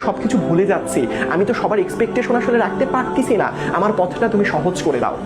সবকিছু ভুলে যাচ্ছি, আমি তো সবার এক্সপেকটেশন আসলে রাখতে পারতেছি না, আমার পথটা তুমি সহজ করে দাও।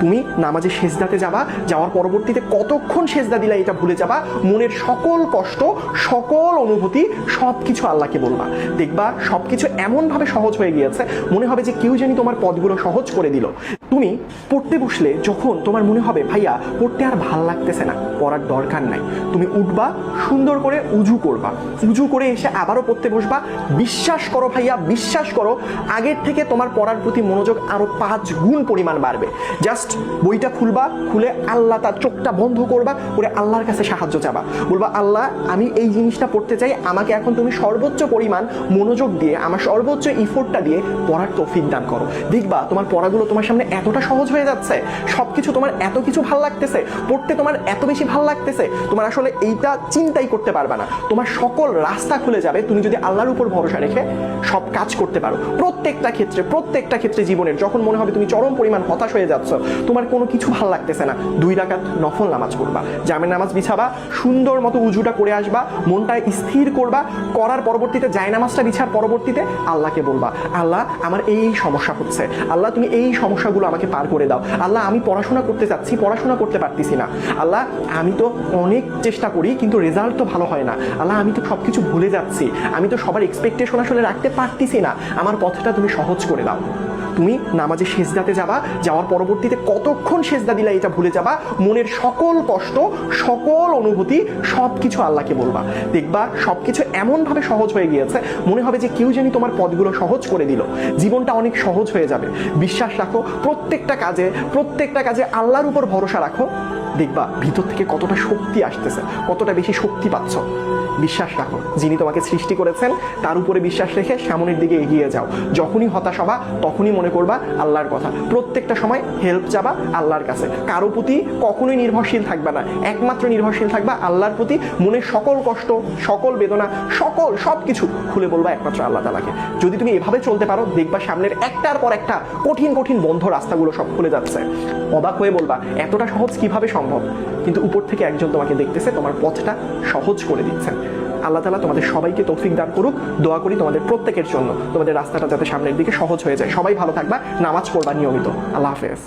তুমি নামাজে সেজদাতে যাবা, যাওয়ার পরবর্তীতে কতক্ষণ সেজদা দিলা এটা ভুলে যাবা, মনের সকল কষ্ট সকল অনুভূতি সব কিছু আল্লাহকে বলবা। দেখবা সব কিছু এমনভাবে সহজ হয়ে গিয়েছে, মনে হবে যে কেউ জানি তোমার পথগুলো সহজ করে দিল। তুমি পড়তে বসলে যখন তোমার মনে হবে ভাইয়া পড়তে আর ভাল লাগতেছে না, পড়ার দরকার নাই, তুমি উঠবা, সুন্দর করে উজু করবা, উজু করে এসে আবারও পড়তে বসবা। বিশ্বাস করো ভাইয়া, বিশ্বাস করো, আগের থেকে তোমার পড়ার প্রতি মনোযোগ আরো 5 গুণ পরিমাণ বাড়বে। জাস্ট বইটা খুলবা, খুলে আল্লাহ তার চোখটা বন্ধ করবা, করে আল্লাহর কাছে সাহায্য চাবা, বলবা আল্লাহ আমি এই জিনিসটা পড়তে চাই, আমাকে এখন তুমি সর্বোচ্চ পরিমাণ মনোযোগ দিয়ে আমার সর্বোচ্চ ইফোর্টটা দিয়ে পড়ার তৌফিক দান করো। দেখবা তোমার পড়াগুলো তোমার সামনে এতটা সহজ হয়ে যাচ্ছে, সবকিছু তোমার এত কিছু ভাল লাগতেছে, পড়তে তোমার এত বেশি ভাল লাগতেছে, তোমার আসলে এইটা চিন্তাই করতে পারবে না। তোমার সকল রাস্তা খুলে যাবে তুমি যদি আল্লাহর উপর ভরসা রেখে সব কাজ করতে পারো। প্রত্যেকটা ক্ষেত্রে জীবনের যখন মনে হবে তুমি চরম পরিমাণ হতাশ হয়ে যাচ্ছ, তোমার কোনো কিছু ভাল লাগতেছে না, 2 রাকাত নফল নামাজ পড়বা, জামের নামাজ বিছাবা, সুন্দর মতো উজুটা করে আসবা, মনটা স্থির করবা, করার পরবর্তীতে জায়নামাজটা বিছার পরবর্তীতে আল্লাহকে বলবা আল্লাহ আমার এই সমস্যা হচ্ছে, আল্লাহ তুমি এই সমস্যাগুলো আমাকে পার করে দাও, আল্লাহ আমি পড়াশোনা করতে চাচ্ছি, পড়াশোনা করতে পারতেছি না, আল্লাহ আমি তো অনেক চেষ্টা করি কিন্তু রেজাল্ট তো ভালো হয় না, আল্লাহ আমি তো সবকিছু ভুলে যাচ্ছি, আমি তো সবার এক্সপেকটেশন আসলে রাখতে পারতেছি না, আমার পথটা তুমি সহজ করে দাও। তুমি নামাজে সেজদাতে যাবা, যাওয়ার পরবর্তীতে কতক্ষণ সেজদা দিলা এটা ভুলে যাবা, মনের সকল কষ্ট সকল অনুভূতি সব কিছু আল্লাহকে বলবা। দেখবা সব কিছু এমনভাবে সহজ হয়ে গিয়েছে, মনে হবে যে কেউ জানি তোমার পথগুলো সহজ করে দিল, জীবনটা অনেক সহজ হয়ে যাবে। বিশ্বাস রাখো, প্রত্যেকটা কাজে আল্লাহর উপর ভরসা রাখো, দেখবা ভিতর থেকে কতটা শক্তি আসতেছে, কতটা বেশি শক্তি পাচ্ছ। বিশ্বাস রাখো, যিনি তোমাকে সৃষ্টি করেছেন তার উপরে বিশ্বাস রেখে সামনের দিকে এগিয়ে যাও। যখনই হতাশ হবা তখনই মনে করবা আল্লাহর কথা, প্রত্যেকটা সময় হেল্প চাবা আল্লাহর কাছে, কারো প্রতি কখনোই নির্ভরশীল থাকবা না, একমাত্র নির্ভরশীল থাকবা আল্লাহর প্রতি। মনের সকল কষ্ট সকল বেদনা সব কিছু খুলে বলবা একমাত্র আল্লাহ তাআলাকে। যদি তুমি এভাবে চলতে পারো, দেখবা সামনের একটার পর একটা কঠিন বন্ধ রাস্তাগুলো সব খুলে যাচ্ছে। অবাক হয়ে বলবা এতটা সহজ কিভাবে সম্ভব, কিন্তু উপর থেকে একজন তোমাকে দেখতেছে, তোমার পথটা সহজ করে দিচ্ছেন। আল্লাহ তাআলা তোমাদের সবাইকে তৌফিক দান করুক। দোয়া করি তোমাদের প্রত্যেকের জন্য, তোমাদের রাস্তাটা যাতে সামনের দিকে সহজ হয়ে যায়। সবাই ভালো থাকবা, নামাজ পড়বা নিয়মিত। আল্লাহ হাফেজ।